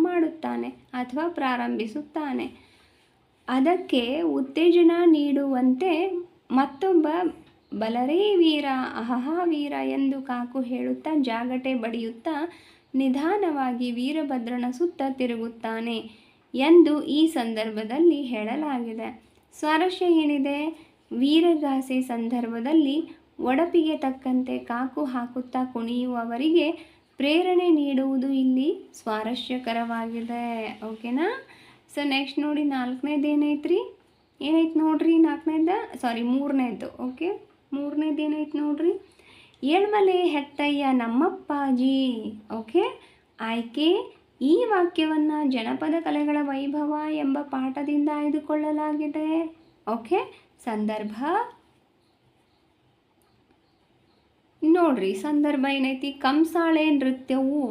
ಮಾಡುತ್ತಾನೆ ಅಥವಾ ಪ್ರಾರಂಭಿಸುತ್ತಾನೆ. ಅದಕ್ಕೆ ಉತ್ತೇಜನ ನೀಡುವಂತೆ ಮತ್ತೊಬ್ಬ ಬಲರೇ ವೀರ ಅಹಹಾ ವೀರ ಎಂದು ಕಾಕು ಹೇಳುತ್ತಾ ಜಾಗಟೆ ಬಡಿಯುತ್ತಾ ನಿಧಾನವಾಗಿ ವೀರಭದ್ರನ ಸುತ್ತ ತಿರುಗುತ್ತಾನೆ ಎಂದು ಈ ಸಂದರ್ಭದಲ್ಲಿ ಹೇಳಲಾಗಿದೆ. ಸ್ವಾರಸ್ಯ ಏನಿದೆ, ವೀರಗಾಸೆ ಸಂದರ್ಭದಲ್ಲಿ ಒಡಪಿಗೆ ತಕ್ಕಂತೆ ಕಾಕು ಹಾಕುತ್ತಾ ಕುಣಿಯುವವರಿಗೆ ಪ್ರೇರಣೆ ನೀಡುವುದು ಇಲ್ಲಿ ಸ್ವಾರಸ್ಯಕರವಾಗಿದೆ. ಓಕೆನಾ. ಸೊ ನೆಕ್ಸ್ಟ್ ನೋಡಿ, ನಾಲ್ಕನೇದು ಏನೈತ್ರಿ, ಏನೈತೆ ನೋಡ್ರಿ, ಮೂರನೇದು. ಓಕೆ, ಮೂರನೇದು ಏನೈತೆ ನೋಡ್ರಿ, ಏಳ್ಮಲೆ ಹೆತ್ತಯ್ಯ ನಮ್ಮಪ್ಪಾಜಿ. ಓಕೆ, ಆಯ್ಕೆ, ಈ ವಾಕ್ಯವನ್ನು ಜನಪದ ಕಲೆಗಳ ವೈಭವ ಎಂಬ ಪಾಠದಿಂದ ಆಯ್ದುಕೊಳ್ಳಲಾಗಿದೆ. ಓಕೆ, ಸಂದರ್ಭ ನೋಡ್ರಿ, ಸಂದರ್ಭ ಏನೈತಿ, ಕಂಸಾಳೆ ನೃತ್ಯವು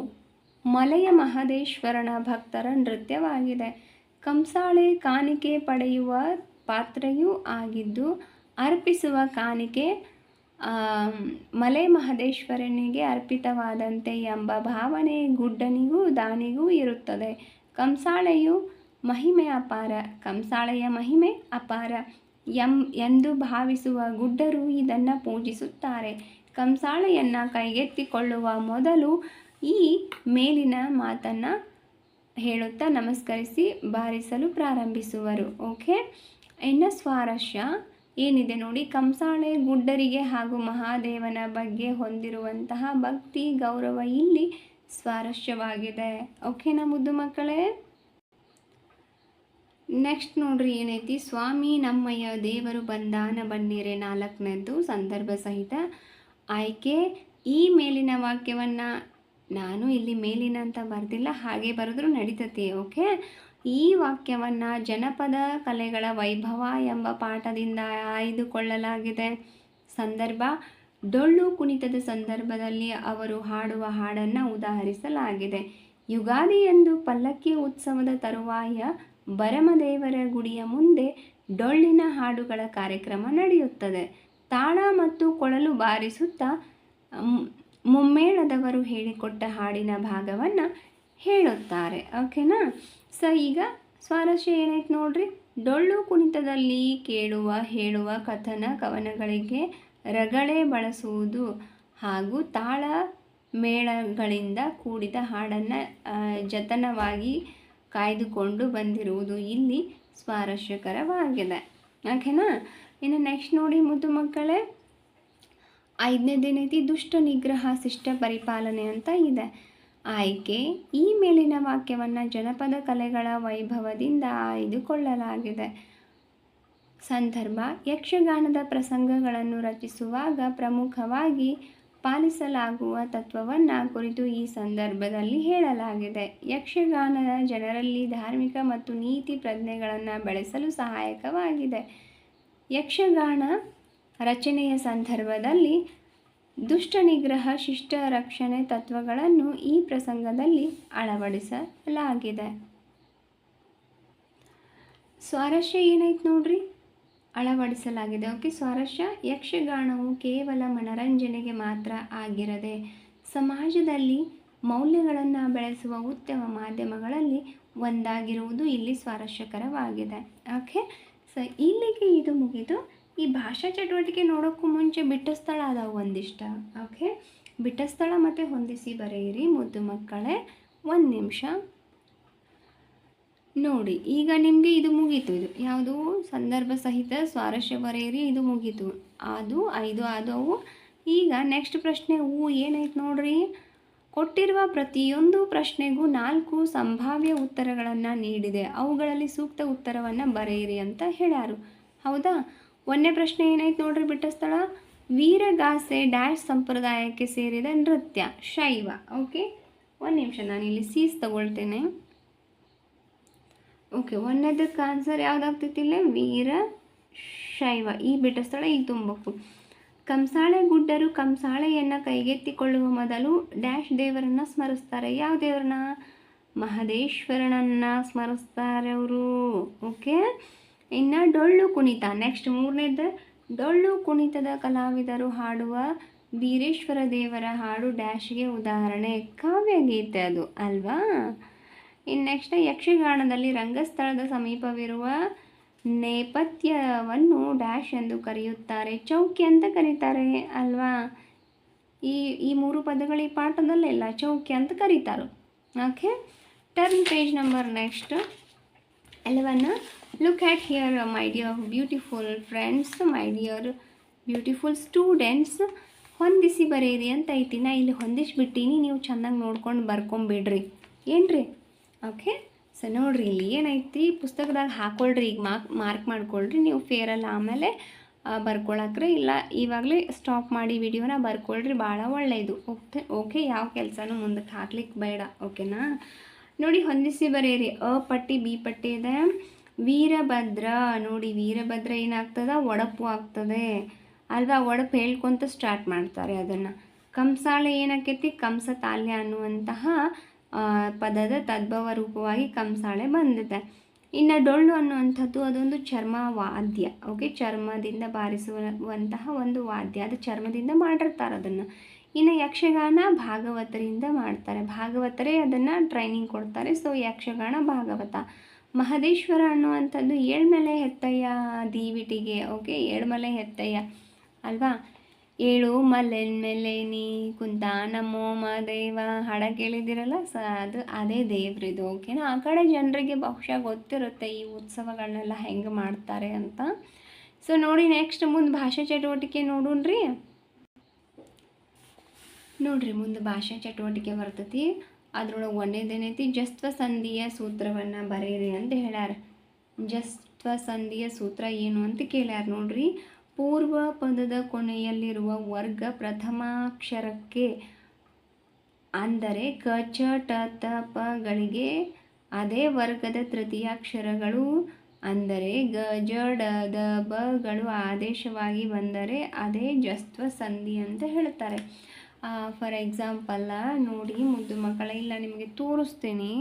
ಮಲೆಯ ಮಹದೇಶ್ವರನ ಭಕ್ತರ ನೃತ್ಯವಾಗಿದೆ. ಕಂಸಾಳೆ ಕಾಣಿಕೆ ಪಡೆಯುವ ಪಾತ್ರೆಯೂ ಆಗಿದ್ದು ಅರ್ಪಿಸುವ ಕಾಣಿಕೆ ಮಲೆ ಮಹದೇಶ್ವರನಿಗೆ ಅರ್ಪಿತವಾದಂತೆ ಎಂಬ ಭಾವನೆ ಗುಡ್ಡನಿಗೂ ದಾನಿಗೂ ಇರುತ್ತದೆ. ಕಂಸಾಳೆಯ ಮಹಿಮೆ ಅಪಾರ ಎಂದು ಭಾವಿಸುವ ಗುಡ್ಡರು ಇದನ್ನು ಪೂಜಿಸುತ್ತಾರೆ. ಕಂಸಾಳೆಯನ್ನು ಕೈಗೆತ್ತಿಕೊಳ್ಳುವ ಮೊದಲು ಈ ಮೇಲಿನ ಮಾತನ್ನು ಹೇಳುತ್ತಾ ನಮಸ್ಕರಿಸಿ ಬಾರಿಸಲು ಪ್ರಾರಂಭಿಸುವರು. ಓಕೆ, ಇನ್ನು ಸ್ವಾರಸ್ಯ ಏನಿದೆ ನೋಡಿ, ಕಂಸಾಳೆ ಗುಡ್ಡರಿಗೆ ಹಾಗೂ ಮಹಾದೇವನ ಬಗ್ಗೆ ಹೊಂದಿರುವಂತಹ ಭಕ್ತಿ ಗೌರವ ಇಲ್ಲಿ ಸ್ವಾರಸ್ಯವಾಗಿದೆ. ಓಕೆನಾ ಮುದ್ದು ಮಕ್ಕಳೇ. ನೆಕ್ಸ್ಟ್ ನೋಡ್ರಿ ಏನೈತಿ, ಸ್ವಾಮಿ ನಮ್ಮಯ್ಯ ದೇವರು ಬಂದಾನ ಬನ್ನಿರೆ. ನಾಲ್ಕನೇದು ಸಂದರ್ಭ ಸಹಿತ. ಆಯ್ಕೆ, ಈ ಮೇಲಿನ ವಾಕ್ಯವನ್ನು ನಾನು ಇಲ್ಲಿ ಮೇಲಿನ ಅಂತ ಬರ್ದಿಲ್ಲ, ಹಾಗೆ ಬರೆದ್ರೂ ನಡೀತತಿ. ಓಕೆ, ಈ ವಾಕ್ಯವನ್ನು ಜನಪದ ಕಲೆಗಳ ವೈಭವ ಎಂಬ ಪಾಠದಿಂದ ಆಯ್ದುಕೊಳ್ಳಲಾಗಿದೆ. ಸಂದರ್ಭ, ಡೊಳ್ಳು ಕುಣಿತದ ಸಂದರ್ಭದಲ್ಲಿ ಅವರು ಹಾಡುವ ಹಾಡನ್ನು ಉದಾಹರಿಸಲಾಗಿದೆ. ಯುಗಾದಿಯಂದು ಪಲ್ಲಕ್ಕಿ ಉತ್ಸವದ ತರುವಾಯ ಬರಮದೇವರ ಗುಡಿಯ ಮುಂದೆ ಡೊಳ್ಳಿನ ಹಾಡುಗಳ ಕಾರ್ಯಕ್ರಮ ನಡೆಯುತ್ತದೆ. ತಾಳ ಮತ್ತು ಕೊಳಲು ಬಾರಿಸುತ್ತಾ ಮುಮ್ಮೇಳದವರು ಹೇಳಿಕೊಟ್ಟ ಹಾಡಿನ ಭಾಗವನ್ನು ಹೇಳುತ್ತಾರೆ. ಓಕೆನಾ. ಸೊ ಈಗ ಸ್ವಾರಸ್ಯ ಏನೈತೆ ನೋಡ್ರಿ, ಡೊಳ್ಳು ಕುಣಿತದಲ್ಲಿ ಹೇಳುವ ಕವನಗಳಿಗೆ ರಗಳೆ ಬಳಸುವುದು ಹಾಗೂ ತಾಳ ಮೇಳಗಳಿಂದ ಕೂಡಿದ ಹಾಡನ್ನು ಜತನವಾಗಿ ಕಾಯ್ದುಕೊಂಡು ಬಂದಿರುವುದು ಇಲ್ಲಿ ಸ್ವಾರಸ್ಯಕರವಾಗಿದೆ. ಓಕೆನಾ. ಇನ್ನು ನೆಕ್ಸ್ಟ್ ನೋಡಿ ಮುದ್ದು ಮಕ್ಕಳೇ, ಐದನೇದೇನೈತಿ, ದುಷ್ಟ ನಿಗ್ರಹ ಶಿಷ್ಟ ಪರಿಪಾಲನೆ ಅಂತ ಇದೆ. ಆಯ್ಕೆ: ಈ ಮೇಲಿನ ವಾಕ್ಯವನ್ನು ಜನಪದ ಕಲೆಗಳ ವೈಭವದಿಂದ ಆಯ್ದುಕೊಳ್ಳಲಾಗಿದೆ. ಸಂದರ್ಭ: ಯಕ್ಷಗಾನದ ಪ್ರಸಂಗಗಳನ್ನು ರಚಿಸುವಾಗ ಪ್ರಮುಖವಾಗಿ ಪಾಲಿಸಲಾಗುವ ತತ್ವವನ್ನು ಕುರಿತು ಈ ಸಂದರ್ಭದಲ್ಲಿ ಹೇಳಲಾಗಿದೆ. ಯಕ್ಷಗಾನ ಜನರಲ್ಲಿ ಧಾರ್ಮಿಕ ಮತ್ತು ನೀತಿ ಪ್ರಜ್ಞೆಗಳನ್ನು ಬೆಳೆಸಲು ಸಹಾಯಕವಾಗಿದೆ. ಯಕ್ಷಗಾನ ರಚನೆಯ ಸಂದರ್ಭದಲ್ಲಿ ದುಷ್ಟ ನಿಗ್ರಹ, ಶಿಷ್ಟ ರಕ್ಷಣೆ ತತ್ವಗಳನ್ನು ಈ ಪ್ರಸಂಗದಲ್ಲಿ ಅಳವಡಿಸಲಾಗಿದೆ. ಸ್ವಾರಸ್ಯ ಏನೈತೆ ನೋಡ್ರಿ, ಅಳವಡಿಸಲಾಗಿದೆ. ಓಕೆ, ಸ್ವಾರಸ್ಯ: ಯಕ್ಷಗಾನವು ಕೇವಲ ಮನರಂಜನೆಗೆ ಮಾತ್ರ ಆಗಿರದೆ ಸಮಾಜದಲ್ಲಿ ಮೌಲ್ಯಗಳನ್ನು ಬೆಳೆಸುವ ಉತ್ತಮ ಮಾಧ್ಯಮಗಳಲ್ಲಿ ಒಂದಾಗಿರುವುದು ಇಲ್ಲಿ ಸ್ವಾರಸ್ಯಕರವಾಗಿದೆ. ಓಕೆ, ಸೊ ಇಲ್ಲಿಗೆ ಇದು ಮುಗಿದು. ಈ ಭಾಷಾ ಚಟುವಟಿಕೆ ನೋಡೋಕ್ಕೂ ಮುಂಚೆ ಬಿಟ್ಟ ಸ್ಥಳ ಅದಾವು ಒಂದಿಷ್ಟ. ಓಕೆ, ಬಿಟ್ಟ ಸ್ಥಳ ಮತ್ತು ಹೊಂದಿಸಿ ಬರೆಯಿರಿ ಮುದ್ದು ಮಕ್ಕಳೇ. 1 ನಿಮಿಷ ನೋಡಿ. ಈಗ ನಿಮಗೆ ಇದು ಮುಗೀತು. ಇದು ಯಾವುದು? ಸಂದರ್ಭ ಸಹಿತ ಸ್ವಾರಸ್ಯ ಬರೆಯಿರಿ. ಇದು ಮುಗೀತು. ಅದು 5 ಆದವು. ಈಗ ನೆಕ್ಸ್ಟ್ ಪ್ರಶ್ನೆ ಏನೈತೆ ನೋಡ್ರಿ. ಕೊಟ್ಟಿರುವ ಪ್ರತಿಯೊಂದು ಪ್ರಶ್ನೆಗೂ 4 ಸಂಭಾವ್ಯ ಉತ್ತರಗಳನ್ನು ನೀಡಿದೆ. ಅವುಗಳಲ್ಲಿ ಸೂಕ್ತ ಉತ್ತರವನ್ನು ಬರೆಯಿರಿ ಅಂತ ಹೇಳ್ಯಾರು. ಹೌದಾ? 1ನೇ ಪ್ರಶ್ನೆ ಏನೈತೆ ನೋಡ್ರಿ, ಬಿಟ್ಟ ಸ್ಥಳ: ವೀರಗಾಸೆ ಡ್ಯಾಶ್ ಸಂಪ್ರದಾಯಕ್ಕೆ ಸೇರಿದ ನೃತ್ಯ, ಶೈವ. ಓಕೆ, 1 ನಿಮಿಷ ನಾನಿಲ್ಲಿ ಸೀಸ್ ತಗೊಳ್ತೇನೆ. ಓಕೆ, 1ನೇದಕ್ಕೆ ಆನ್ಸರ್ ಯಾವುದಾಗ್ತೈತಿ ಇಲ್ಲಿ? ವೀರ ಶೈವ. ಈ ಬಿಟ್ಟ ಸ್ಥಳ ಈಗ ತುಂಬಬೇಕು. ಕಂಸಾಳೆ ಗುಡ್ಡರು ಕಂಸಾಳೆಯನ್ನು ಕೈಗೆತ್ತಿಕೊಳ್ಳುವ ಮೊದಲು ಡ್ಯಾಶ್ ದೇವರನ್ನು ಸ್ಮರಿಸ್ತಾರೆ. ಯಾವ ದೇವರನ್ನ? ಮಹದೇಶ್ವರನನ್ನು ಸ್ಮರಿಸ್ತಾರೆ ಅವರು. ಓಕೆ, ಇನ್ನು ಡೊಳ್ಳು ಕುಣಿತ. ನೆಕ್ಸ್ಟ್ 3ನೇದು ಡೊಳ್ಳು ಕುಣಿತದ ಕಲಾವಿದರು ಹಾಡುವ ಬೀರೇಶ್ವರ ದೇವರ ಹಾಡು ಡ್ಯಾಶ್ಗೆ ಉದಾಹರಣೆ. ಕಾವ್ಯಗೀತೆ ಅದು ಅಲ್ವಾ? ಇನ್ನು ನೆಕ್ಸ್ಟ್ ಯಕ್ಷಗಾನದಲ್ಲಿ ರಂಗಸ್ಥಳದ ಸಮೀಪವಿರುವ ನೇಪಥ್ಯವನ್ನು ಡ್ಯಾಶ್ ಎಂದು ಕರೆಯುತ್ತಾರೆ. ಚೌಕಿ ಅಂತ ಕರೀತಾರೆ ಅಲ್ವಾ? ಈ 3 ಪದಗಳು ಈ ಪಾಠದಲ್ಲೆಲ್ಲ ಚೌಕಿ ಅಂತ ಕರೀತಾರೆ. Okay, turn page number next 11. Look at here my dear beautiful friends, my dear beautiful students. ಹೊಂದಿಸಿ ಬರೆಯಿರಿ ಅಂತ ಐತಿ. ನಾ ಇಲ್ಲಿ ಹೊಂದಿಸ್ಬಿಟ್ಟೀನಿ, ನೀವು ಚೆನ್ನಾಗಿ ನೋಡ್ಕೊಂಡು ಬರ್ಕೊಂಬಿಡ್ರಿ ಏನ್ರಿ. ಓಕೆ, ಸೊ ನೋಡಿರಿ ಇಲ್ಲಿ ಏನೈತಿ ಪುಸ್ತಕದಾಗ ಹಾಕ್ಕೊಳ್ರಿ. ಈಗ ಮಾರ್ಕ್ ಮಾಡ್ಕೊಳ್ರಿ. ನೀವು ಫೇರಲ್ಲಿ ಆಮೇಲೆ ಬರ್ಕೊಳಕ್ರಿ. ಇಲ್ಲ ಇವಾಗಲೇ ಸ್ಟಾಪ್ ಮಾಡಿ ವಿಡಿಯೋನ ಬರ್ಕೊಳ್ರಿ, ಭಾಳ ಒಳ್ಳೆಯದು. ಓಕೆ, ಯಾವ ಕೆಲಸನೂ ಮುಂದಕ್ಕೆ ಹಾಕ್ಲಿಕ್ಕೆ ಬೇಡ. ಓಕೆನಾ? ನೋಡಿ, ಹೊಂದಿಸಿ ಬರೆಯಿರಿ. ಅ ಪಟ್ಟಿ ಬಿ ಪಟ್ಟಿ ಇದೆ. ವೀರಭದ್ರ ನೋಡಿ, ವೀರಭದ್ರ ಏನಾಗ್ತದೆ? ಒಡಪು ಆಗ್ತದೆ ಅಲ್ವಾ? ಒಡಪು ಹೇಳ್ಕೊಂತ ಸ್ಟಾರ್ಟ್ ಮಾಡ್ತಾರೆ ಅದನ್ನು. ಕಂಸಾಳೆ ಏನಾಕೈತಿ? ಕಂಸ ತಾಲ್ಯ ಅನ್ನುವಂತಹ ಪದದ ತದ್ಭವ ರೂಪವಾಗಿ ಕಂಸಾಳೆ ಬಂದಿದೆ. ಇನ್ನು ಡೊಳ್ಳು ಅನ್ನುವಂಥದ್ದು ಅದೊಂದು ಚರ್ಮ ವಾದ್ಯ. ಓಕೆ, ಚರ್ಮದಿಂದ ಬಾರಿಸುವಂತಹ ಒಂದು ವಾದ್ಯ. ಅದು ಚರ್ಮದಿಂದ ಮಾಡಿರ್ತಾರೆ ಅದನ್ನು. ಇನ್ನು ಯಕ್ಷಗಾನ ಭಾಗವತರಿಂದ ಮಾಡ್ತಾರೆ. ಭಾಗವತರೇ ಅದನ್ನು ಟ್ರೈನಿಂಗ್ ಕೊಡ್ತಾರೆ. ಸೊ ಯಕ್ಷಗಾನ ಭಾಗವತ. ಮಹದೇಶ್ವರ ಅನ್ನುವಂಥದ್ದು ಏಳ್ಮಲೆ ಹೆತ್ತಯ್ಯ ದೀವಿಟಿಗೆ. ಓಕೆ, ಏಳ್ಮಲೆ ಹೆತ್ತಯ್ಯ ಅಲ್ವಾ? ಏಳು ಮಲೆ ಮೇಲೆ ನೀ ಕುಂತ ನಮೋ ಮದೇವ ಹಾಡ ಕೇಳಿದಿರಲ್ಲ. ಅದು ಅದೇ ದೇವ್ರಿದು. ಓಕೆನಾ? ಆ ಕಡೆ ಜನರಿಗೆ ಬಹುಶಃ ಗೊತ್ತಿರುತ್ತೆ ಈ ಉತ್ಸವಗಳನ್ನೆಲ್ಲ ಹೆಂಗೆ ಮಾಡ್ತಾರೆ ಅಂತ. ಸೊ ನೋಡಿ, ನೆಕ್ಸ್ಟ್ ಮುಂದೆ ಭಾಷಾ ಚಟುವಟಿಕೆ ನೋಡೋಣ್ರಿ. ನೋಡ್ರಿ, ಮುಂದೆ ಭಾಷಾ ಚಟುವಟಿಕೆ ಬರ್ತೈತಿ. ಅದ್ರೊಳಗೆ ಒಂದೇದೇನೈತಿ? ಜಸ್ತ್ವ ಸಂಧಿಯ ಸೂತ್ರವನ್ನು ಬರೆಯಿರಿ ಅಂತ ಹೇಳ್ಯಾರ. ಜಸ್ತ್ವ ಸಂಧಿಯ ಸೂತ್ರ ಏನು ಅಂತ ಕೇಳ್ಯಾರ ನೋಡ್ರಿ. ಪೂರ್ವ ಪದದ ಕೊನೆಯಲ್ಲಿರುವ ವರ್ಗ ಪ್ರಥಮಾಕ್ಷರಕ್ಕೆ ಅಂದರೆ ಕ ಚ ಟ ತ ಪಗಳಿಗೆ ಅದೇ ವರ್ಗದ ತೃತೀಯಾಕ್ಷರಗಳು ಅಂದರೆ ಗ ಜ ಡ ದ ಬಗಳು ಆದೇಶವಾಗಿ ಬಂದರೆ ಅದೇ ಜಸ್ತ್ವ ಸಂಧಿ ಅಂತ ಹೇಳ್ತಾರೆ. ಫಾರ್ ಎಕ್ಸಾಂಪಲ್ ನೋಡಿ ಮುದ್ದು ಮಕ್ಕಳ, ಇಲ್ಲ ನಿಮಗೆ ತೋರಿಸ್ತೀನಿ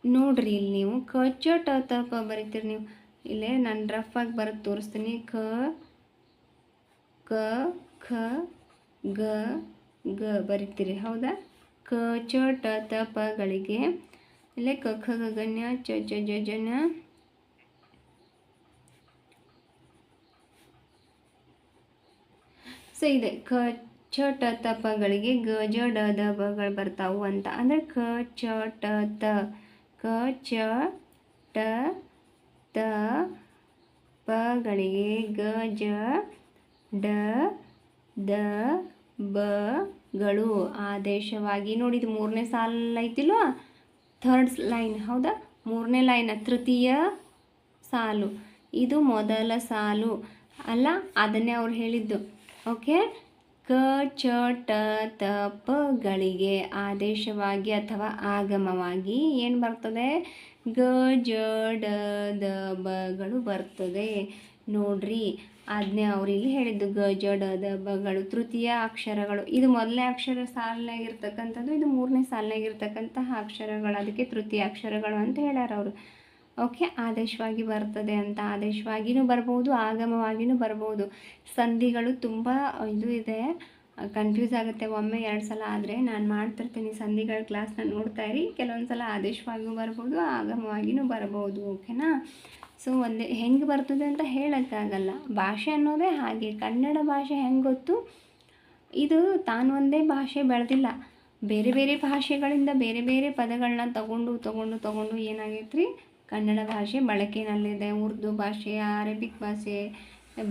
ನೋಡ್ರಿ. ಇಲ್ಲಿ ನೀವು ಕ ಚ ಟ ತ ಪ ಬರೀತೀರಿ. ನೀವು ಇಲ್ಲೇ ನಾನು ರಫಾಗಿ ಬರೆದು ತೋರಿಸ್ತೀನಿ. ಕ ಕ ಖ ಗ ಗ ಬರಿತೀರಿ. ಹೌದಾ? ಕ ಚ ಟ ತ ಪಗಳಿಗೆ ಇಲ್ಲೇ ಕ ಖ ಗ ಗಣ್ಯ ಚ ಚ ಜ ಜನ ಸೊ ಇದೆ. ಕ ಚ ಟ ತ ಪಗಳಿಗೆ ಗ ಜ ಡ ದ ಬಗಳು ಬರ್ತಾವು ಅಂತ. ಅಂದರೆ ಕ ಚ ಟ ತ, ಕ ಚ ಟ ತ ಪಗಳಿಗೆ ಗ ಜ ಡ ದ ಬ ಗಳು ಆದೇಶವಾಗಿ. ನೋಡಿ ಇದು 3ನೇ ಸಾಲು ಐತಿಲ್ವಾ, ಥರ್ಡ್ ಲೈನ್, ಹೌದಾ, 3ನೇ ಲೈನ್, ತೃತೀಯ ಸಾಲು, ಇದು ಮೊದಲ ಸಾಲು ಅಲ್ಲ, ಅದನ್ನೇ ಅವ್ರು ಹೇಳಿದ್ದು. ಓಕೆ, ಕ ಚ ಟ ತ ಪ ಗಳಿಗೆ ಆದೇಶವಾಗಿ ಅಥವಾ ಆಗಮವಾಗಿ ಏನು ಬರ್ತದೆ, ಗ ಜ ಡ ದ ಬಗಳು ಬರ್ತದೆ. ನೋಡ್ರಿ ಅದನ್ನೇ ಅವ್ರು ಇಲ್ಲಿ ಹೇಳಿದ್ದು, ಗ ಜ ಡ ದ ಬಗಳು ತೃತೀಯ ಅಕ್ಷರಗಳು. ಇದು ಮೊದಲನೇ ಅಕ್ಷರ ಸಾಲಿನಾಗಿರ್ತಕ್ಕಂಥದ್ದು, ಇದು 3ನೇ ಸಾಲಿನಾಗಿರ್ತಕ್ಕಂತಹ ಅಕ್ಷರಗಳು, ಅದಕ್ಕೆ ತೃತೀಯ ಅಕ್ಷರಗಳು ಅಂತ ಹೇಳ್ಯಾರ ಅವರು. ಓಕೆ, ಆದೇಶವಾಗಿ ಬರ್ತದೆ ಅಂತ. ಆದೇಶವಾಗಿಯೂ ಬರ್ಬೋದು, ಆಗಮವಾಗಿಯೂ ಬರ್ಬೋದು. ಸಂಧಿಗಳು ತುಂಬ ಇದು ಇದೆ, ಕನ್ಫ್ಯೂಸ್ ಆಗುತ್ತೆ ಒಮ್ಮೆ 2 ಸಲ ಆದರೆ. ನಾನು ಮಾಡ್ತಿರ್ತೀನಿ ಸಂಧಿಗಳ ಕ್ಲಾಸ್ನ ನೋಡ್ತಾ ಇರಿ. ಕೆಲವೊಂದು ಸಲ ಆದೇಶವಾಗಿಯೂ ಬರ್ಬೋದು, ಆಗಮವಾಗಿಯೂ ಬರ್ಬೋದು. ಓಕೆನಾ. ಸೊ ಒಂದೇ ಹೆಂಗೆ ಬರ್ತದೆ ಅಂತ ಹೇಳೋಕ್ಕಾಗಲ್ಲ. ಭಾಷೆ ಅನ್ನೋದೇ ಹಾಗೆ. ಕನ್ನಡ ಭಾಷೆ ಹೆಂಗೆ ಗೊತ್ತು, ಇದು ತಾನು ಒಂದೇ ಭಾಷೆ ಬೆಳೆದಿಲ್ಲ, ಬೇರೆ ಬೇರೆ ಭಾಷೆಗಳಿಂದ ಬೇರೆ ಬೇರೆ ಪದಗಳನ್ನ ತಗೊಂಡು ಏನಾಗೈತೆ ರೀ, ಕನ್ನಡ ಭಾಷೆ ಬಳಕೆಯಲ್ಲಿದೆ. ಉರ್ದು ಭಾಷೆ, ಅರೇಬಿಕ್ ಭಾಷೆ,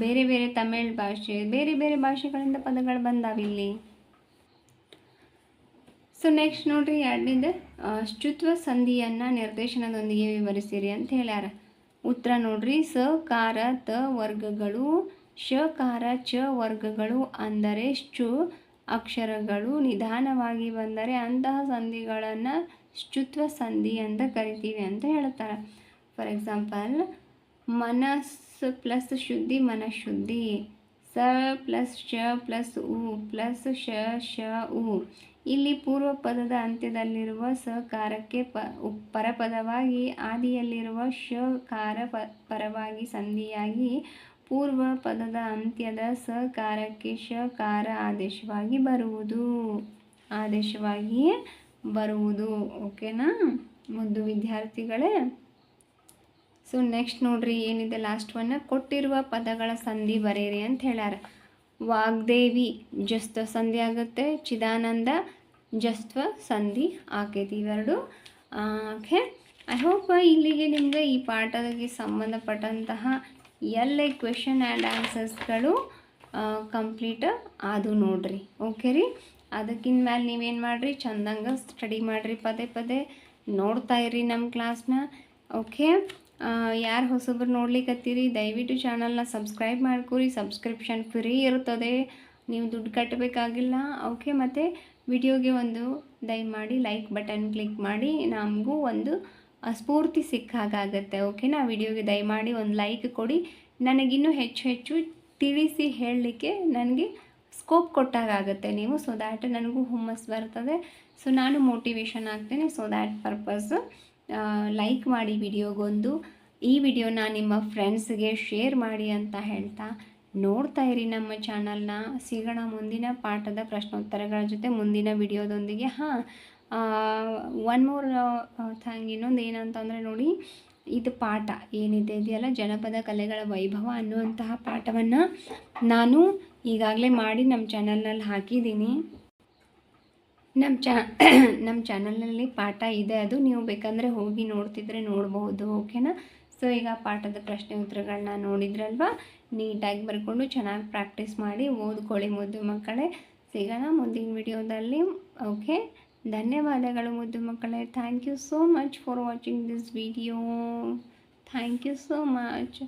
ಬೇರೆ ಬೇರೆ ತಮಿಳ್ ಭಾಷೆ, ಬೇರೆ ಬೇರೆ ಭಾಷೆಗಳಿಂದ ಪದಗಳು ಬಂದಾವಿಲ್ಲಿ. ಸೊ ನೆಕ್ಸ್ಟ್ ನೋಡ್ರಿ, 2ನೇದು ಶುತ್ವ ಸಂಧಿಯನ್ನು ನಿರ್ದೇಶನದೊಂದಿಗೆ ವಿವರಿಸಿರಿ ಅಂತ ಹೇಳ್ಯಾರ. ಉತ್ತರ ನೋಡ್ರಿ, ಸ ಕಾರ ತ ವರ್ಗಗಳು, ಶ ಕಾರ ಚ ವರ್ಗಗಳು ಅಂದರೆ ಶು ಅಕ್ಷರಗಳು ನಿಧಾನವಾಗಿ ಬಂದರೆ ಅಂತಹ ಸಂಧಿಗಳನ್ನು ಶುತ್ವ ಸಂಧಿ ಅಂತ ಕರಿತೀವಿ ಅಂತ ಹೇಳ್ತಾರೆ. ಫಾರ್ ಎಕ್ಸಾಂಪಲ್, ಮನಸ್ಸು ಪ್ಲಸ್ ಶುದ್ಧಿ ಮನಃಶುದ್ಧಿ, ಸ ಪ್ಲಸ್ ಶ ಪ್ಲಸ್ ಉ ಪ್ಲಸ್ ಶ ಉ. ಇಲ್ಲಿ ಪೂರ್ವ ಪದದ ಅಂತ್ಯದಲ್ಲಿರುವ ಸಕಾರಕ್ಕೆ ಪರಪದವಾಗಿ, ಆದಿಯಲ್ಲಿರುವ ಶಕಾರ ಪರವಾಗಿ ಸಂಧಿಯಾಗಿ, ಪೂರ್ವ ಪದದ ಅಂತ್ಯದ ಸಕಾರಕ್ಕೆ ಶಕಾರ ಆದೇಶವಾಗಿ ಬರುವುದು. ಓಕೆನಾ ಮುದ್ದು ವಿದ್ಯಾರ್ಥಿಗಳೇ. ಸೊ ನೆಕ್ಸ್ಟ್ ನೋಡ್ರಿ, ಏನಿದೆ ಲಾಸ್ಟ್ ಒನ್, ಕೊಟ್ಟಿರುವ ಪದಗಳ ಸಂಧಿ ಬರೆಯಿರಿ ಅಂತ ಹೇಳ್ಯಾರ. ವಾಗ್ದೇವಿ ಜಸ್ತ್ವ ಸಂಧಿ ಆಗುತ್ತೆ, ಚಿದಾನಂದ ಜಸ್ತ್ವ ಸಂಧಿ ಆಕೈತಿ, ಇವೆರಡು. ಓಕೆ, ಐ ಹೋಪ್ ಇಲ್ಲಿಗೆ ನಿಮಗೆ ಈ ಪಾಠಕ್ಕೆ ಸಂಬಂಧಪಟ್ಟಂತಹ ಎಲ್ಲ ಕ್ವೆಶನ್ ಆ್ಯಂಡ್ ಆನ್ಸರ್ಸ್ಗಳು ಕಂಪ್ಲೀಟ್ ಆದು ನೋಡ್ರಿ. ಓಕೆ ರೀ, ಅದಕ್ಕಿಂತ ಮೇಲೆ ನೀವೇನು ಮಾಡಿರಿ, ಚಂದಂಗೆ ಸ್ಟಡಿ ಮಾಡಿರಿ, ಪದೇ ನೋಡ್ತಾ ಇರ್ರಿ ನಮ್ಮ ಕ್ಲಾಸ್ನ. ಓಕೆ, ಯಾರು ಹೊಸಬ್ರು ನೋಡ್ಲಿಕ್ಕತ್ತೀರಿ ದಯವಿಟ್ಟು ಚಾನಲ್ನ ಸಬ್ಸ್ಕ್ರೈಬ್ ಮಾಡ್ಕೊರಿ. ಸಬ್ಸ್ಕ್ರಿಪ್ಷನ್ ಫ್ರೀ ಇರ್ತದೆ, ನೀವು ದುಡ್ಡು ಕಟ್ಟಬೇಕಾಗಿಲ್ಲ. ಓಕೆ, ಮತ್ತು ವಿಡಿಯೋಗೆ ಒಂದು ದಯಮಾಡಿ ಲೈಕ್ ಬಟನ್ ಕ್ಲಿಕ್ ಮಾಡಿ, ನಮಗೂ ಒಂದು ಸ್ಫೂರ್ತಿ ಸಿಕ್ಕಾಗತ್ತೆ. ಓಕೆನಾ. ವಿಡಿಯೋಗೆ ದಯಮಾಡಿ ಒಂದು ಲೈಕ್ ಕೊಡಿ, ನನಗಿನ್ನೂ ಹೆಚ್ಚು ತಿಳಿಸಿ ಹೇಳಲಿಕ್ಕೆ ನನಗೆ ಸ್ಕೋಪ್ ಕೊಟ್ಟಾಗುತ್ತೆ ನೀವು. ಸೊ ದ್ಯಾಟ್ ನನಗೂ ಹುಮ್ಮಸ್ ಬರ್ತದೆ, ಸೊ ನಾನು ಮೋಟಿವೇಶನ್ ಆಗ್ತೇನೆ. ಸೊ ದ್ಯಾಟ್ ಪರ್ಪಸ್ ಲೈಕ್ ಮಾಡಿ ವಿಡಿಯೋಗೊಂದು, ಈ ವಿಡಿಯೋನ ನಿಮ್ಮ ಫ್ರೆಂಡ್ಸ್ಗೆ ಶೇರ್ ಮಾಡಿ ಅಂತ ಹೇಳ್ತಾ ನೋಡ್ತಾ ಇರಿ ನಮ್ಮ ಚಾನಲ್ನ. ಸಿಗೋಣ ಮುಂದಿನ ಪಾಠದ ಪ್ರಶ್ನೋತ್ತರಗಳ ಜೊತೆ ಮುಂದಿನ ವಿಡಿಯೋದೊಂದಿಗೆ. ಒನ್ ಮೋರ್ ಥ್ಯಾಂಗ್, ಇನ್ನೊಂದು ಏನಂತಂದರೆ ನೋಡಿ, ಇದು ಪಾಠ ಏನಿದೆ ಇದೆಯಲ್ಲ, ಜನಪದ ಕಲೆಗಳ ವೈಭವ ಅನ್ನುವಂತಹ ಪಾಠವನ್ನು ನಾನು ಈಗಾಗಲೇ ಮಾಡಿ ನಮ್ಮ ಚಾನಲ್ನಲ್ಲಿ ಹಾಕಿದ್ದೀನಿ. ನಮ್ಮ ಚಾನಲ್ನಲ್ಲಿ ಪಾಠ ಇದೆ, ಅದು ನೀವು ಬೇಕಂದರೆ ಹೋಗಿ ನೋಡ್ತಿದ್ರೆ ನೋಡ್ಬೋದು. ಓಕೆನಾ. ಸೊ ಈಗ ಪಾಠದ ಪ್ರಶ್ನೆ ಉತ್ತರಗಳನ್ನ ನೋಡಿದ್ರಲ್ವ, ನೀಟಾಗಿ ಬರ್ಕೊಂಡು ಚೆನ್ನಾಗಿ ಪ್ರಾಕ್ಟೀಸ್ ಮಾಡಿ ಓದ್ಕೊಳ್ಳಿ ಮುದ್ದು ಮಕ್ಕಳೇ. ಸಿಗೋಣ ಮುಂದಿನ ವಿಡಿಯೋದಲ್ಲಿ. ಓಕೆ, ಧನ್ಯವಾದಗಳು ಮುದ್ದು ಮಕ್ಕಳೇ. Thank you so much for watching this video. Thank you so much.